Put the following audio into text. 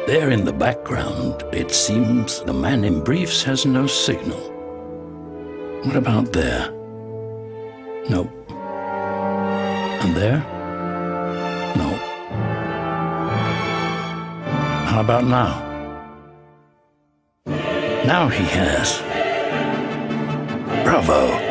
There in the background, it seems the man in briefs has no signal. What about there? Nope. And there? No. How about now? Now he has. Bravo!